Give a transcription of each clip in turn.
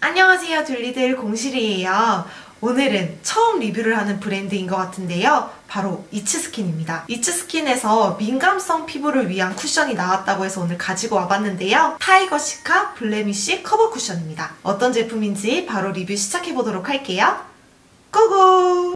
안녕하세요, 둘리들 공실이에요. 오늘은 처음 리뷰를 하는 브랜드인 것 같은데요. 바로 이츠스킨입니다. 이츠스킨에서 민감성 피부를 위한 쿠션이 나왔다고 해서 오늘 가지고 와봤는데요. 타이거 시카 블레미쉬 커버 쿠션입니다. 어떤 제품인지 바로 리뷰 시작해보도록 할게요. 고고!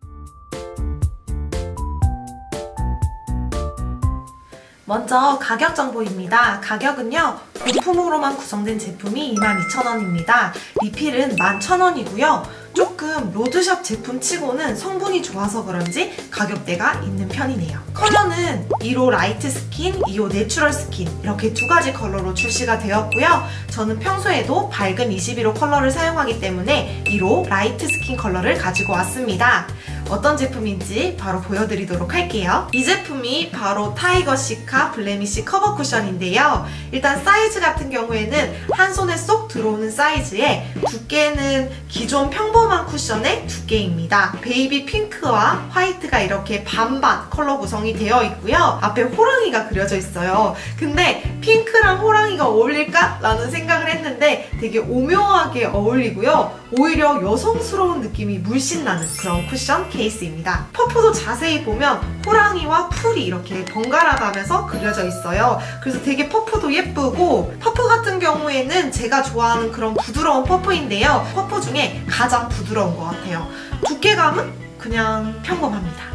먼저 가격 정보입니다. 가격은요, 부품으로만 구성된 제품이 22,000원입니다. 리필은 11,000원이고요. 조금 로드샵 제품 치고는 성분이 좋아서 그런지 가격대가 있는 편이네요. 컬러는 2호 라이트 스킨, 2호 내추럴 스킨 이렇게 두 가지 컬러로 출시가 되었고요. 저는 평소에도 밝은 21호 컬러를 사용하기 때문에 1호 라이트 스킨 컬러를 가지고 왔습니다. 어떤 제품인지 바로 보여드리도록 할게요. 이 제품이 바로 타이거 시카 블레미쉬 커버 쿠션인데요. 일단 사이즈 같은 경우에는 한 손에 쏙 들어오는 사이즈에 두께는 기존 평범한 쿠션의 두께입니다. 베이비 핑크와 화이트가 이렇게 반반 컬러 구성이 되어 있고요. 앞에 호랑이가 그려져 있어요. 근데 핑크랑 호랑이가 어울릴까? 라는 생각을 했는데 되게 오묘하게 어울리고요. 오히려 여성스러운 느낌이 물씬 나는 그런 쿠션 케이스입니다. 퍼프도 자세히 보면 호랑이와 풀이 이렇게 번갈아 가면서 그려져 있어요. 그래서 되게 퍼프도 예쁘고, 퍼프 같은 경우에는 제가 좋아하는 그런 부드러운 퍼프인데요. 퍼프 중에 가장 부드러운 것 같아요. 두께감은 그냥 평범합니다.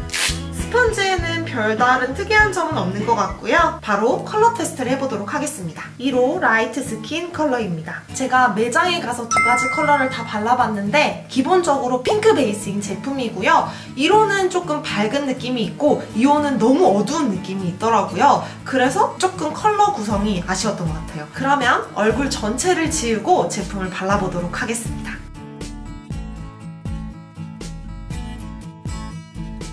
스펀지에는 별다른 특이한 점은 없는 것 같고요. 바로 컬러 테스트를 해보도록 하겠습니다. 1호 라이트 스킨 컬러입니다. 제가 매장에 가서 두 가지 컬러를 다 발라봤는데 기본적으로 핑크 베이스인 제품이고요. 1호는 조금 밝은 느낌이 있고 2호는 너무 어두운 느낌이 있더라고요. 그래서 조금 컬러 구성이 아쉬웠던 것 같아요. 그러면 얼굴 전체를 지우고 제품을 발라보도록 하겠습니다.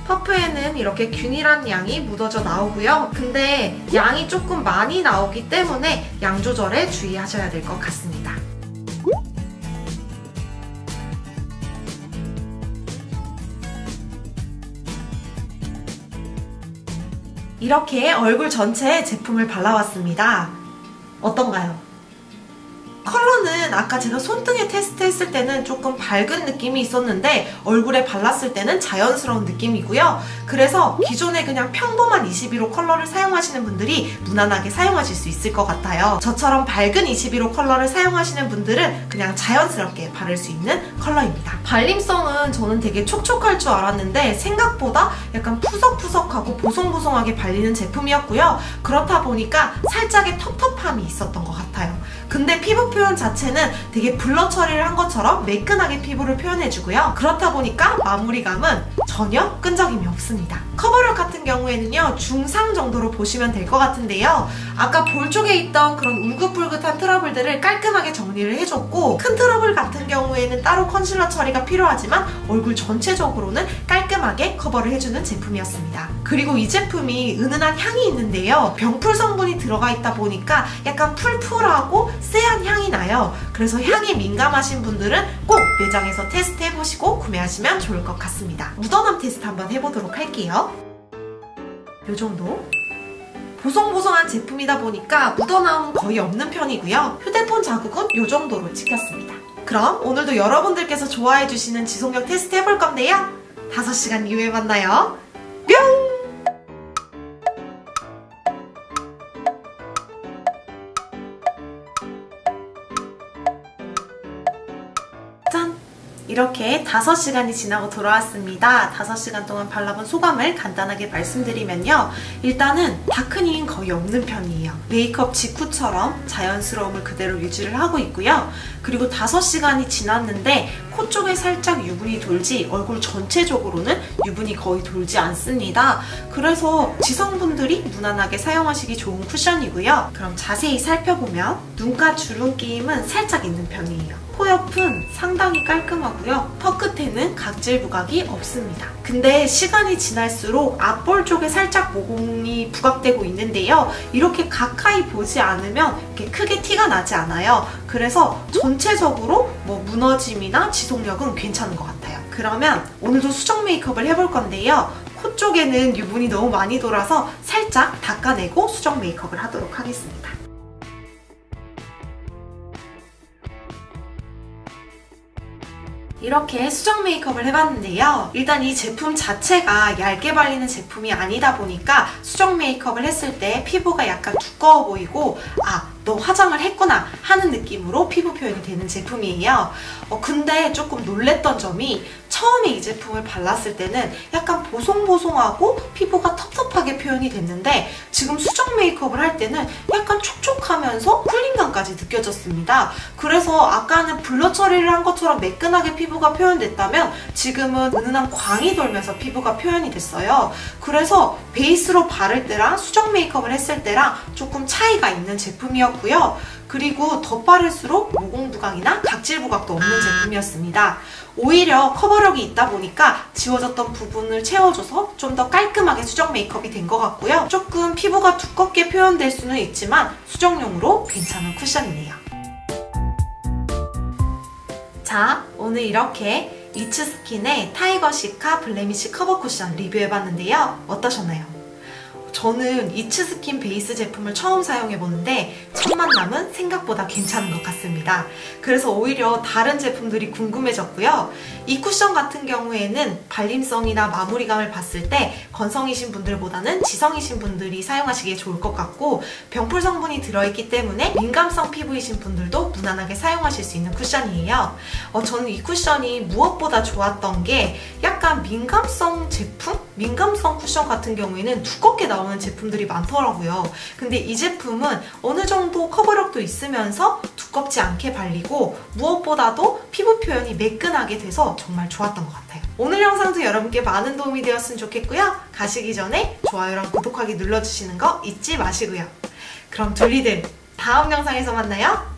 퍼프에는 이렇게 균일한 양이 묻어져 나오고요. 근데 양이 조금 많이 나오기 때문에 양 조절에 주의하셔야 될 것 같습니다. 이렇게 얼굴 전체에 제품을 발라왔습니다. 어떤가요? 컬러는 아까 제가 손등에 테스트했을 때는 조금 밝은 느낌이 있었는데 얼굴에 발랐을 때는 자연스러운 느낌이고요. 그래서 기존에 그냥 평범한 21호 컬러를 사용하시는 분들이 무난하게 사용하실 수 있을 것 같아요. 저처럼 밝은 21호 컬러를 사용하시는 분들은 그냥 자연스럽게 바를 수 있는 컬러입니다. 발림성은 저는 되게 촉촉할 줄 알았는데 생각보다 약간 푸석푸석하고 보송보송하게 발리는 제품이었고요. 그렇다 보니까 살짝의 텁텁함이 있었던 것 같아요. 근데 피부 표현 자체는 되게 블러 처리를 한 것처럼 매끈하게 피부를 표현해주고요. 그렇다 보니까 마무리감은 전혀 끈적임이 없습니다. 커버력 같은 경우에는요, 중상 정도로 보시면 될 것 같은데요. 아까 볼 쪽에 있던 그런 울긋불긋한 트러블들을 깔끔하게 정리를 해줬고, 큰 트러블 같은 경우에는 따로 컨실러 처리가 필요하지만 얼굴 전체적으로는 깔끔하게 커버를 해주는 제품이었습니다. 그리고 이 제품이 은은한 향이 있는데요. 병풀 성분이 들어가 있다 보니까 약간 풀풀하고 쎄한 향이 나요. 그래서 향에 민감하신 분들은 꼭 매장에서 테스트해보시고 구매하시면 좋을 것 같습니다. 묻어남 테스트 한번 해보도록 할게요. 이 정도. 보송보송한 제품이다 보니까 묻어나옴은 거의 없는 편이고요. 휴대폰 자국은 이 정도로 찍혔습니다. 그럼 오늘도 여러분들께서 좋아해주시는 지속력 테스트 해볼 건데요. 5시간 이후에 만나요. 뿅! 짠! 이렇게 5시간이 지나고 돌아왔습니다. 5시간 동안 발라본 소감을 간단하게 말씀드리면요. 일단은 다크닝은 거의 없는 편이에요. 메이크업 직후처럼 자연스러움을 그대로 유지를 하고 있고요. 그리고 5시간이 지났는데 코 쪽에 살짝 유분이 돌지 얼굴 전체적으로는 유분이 거의 돌지 않습니다. 그래서 지성분들이 무난하게 사용하시기 좋은 쿠션이고요. 그럼 자세히 살펴보면 눈가 주름 끼임은 살짝 있는 편이에요. 코 옆은 상당히 깔끔하고요. 턱 끝에는 각질 부각이 없습니다. 근데 시간이 지날수록 앞볼 쪽에 살짝 모공이 부각되고 있는데요. 이렇게 가까이 보지 않으면 이렇게 크게 티가 나지 않아요. 그래서 전체적으로 뭐 무너짐이나 지속력은 괜찮은 것 같아요. 그러면 오늘도 수정 메이크업을 해볼 건데요. 코 쪽에는 유분이 너무 많이 돌아서 살짝 닦아내고 수정 메이크업을 하도록 하겠습니다. 이렇게 수정 메이크업을 해봤는데요. 일단 이 제품 자체가 얇게 발리는 제품이 아니다 보니까 수정 메이크업을 했을 때 피부가 약간 두꺼워 보이고 너 화장을 했구나 하는 느낌으로 피부 표현이 되는 제품이에요. 근데 조금 놀랬던 점이 처음에 이 제품을 발랐을 때는 약간 보송보송하고 피부가 텁텁하게 표현이 됐는데 지금 수정 메이크업을 할 때는 약간 촉촉하면서 쿨링감까지 느껴졌습니다. 그래서 아까는 블러 처리를 한 것처럼 매끈하게 피부가 표현됐다면 지금은 은은한 광이 돌면서 피부가 표현이 됐어요. 그래서 베이스로 바를 때랑 수정 메이크업을 했을 때랑 조금 차이가 있는 제품이었고요. 그리고 덧바를수록 모공 부각이나 각질 부각도 없는 제품이었습니다. 오히려 커버력이 있다 보니까 지워졌던 부분을 채워줘서 좀 더 깔끔하게 수정 메이크업이 된 것 같고요. 조금 피부가 두껍게 표현될 수는 있지만 수정용으로 괜찮은 쿠션이네요. 자, 오늘 이렇게 이츠스킨의 타이거 시카 블레미쉬 커버 쿠션 리뷰해봤는데요. 어떠셨나요? 저는 이츠스킨 베이스 제품을 처음 사용해보는데 첫 만남은 생각보다 괜찮은 것 같습니다. 그래서 오히려 다른 제품들이 궁금해졌고요. 이 쿠션 같은 경우에는 발림성이나 마무리감을 봤을 때 건성이신 분들보다는 지성이신 분들이 사용하시기에 좋을 것 같고 병풀 성분이 들어있기 때문에 민감성 피부이신 분들도 무난하게 사용하실 수 있는 쿠션이에요. 저는 이 쿠션이 무엇보다 좋았던 게 약간 민감성 제품? 민감성 쿠션 같은 경우에는 두껍게 나오는 제품들이 많더라고요. 근데 이 제품은 어느 정도 커버력도 있으면서 두껍지 않게 발리고 무엇보다도 피부 표현이 매끈하게 돼서 정말 좋았던 것 같아요. 오늘 영상도 여러분께 많은 도움이 되었으면 좋겠고요. 가시기 전에 좋아요랑 구독하기 눌러주시는 거 잊지 마시고요. 그럼 둘리들 다음 영상에서 만나요.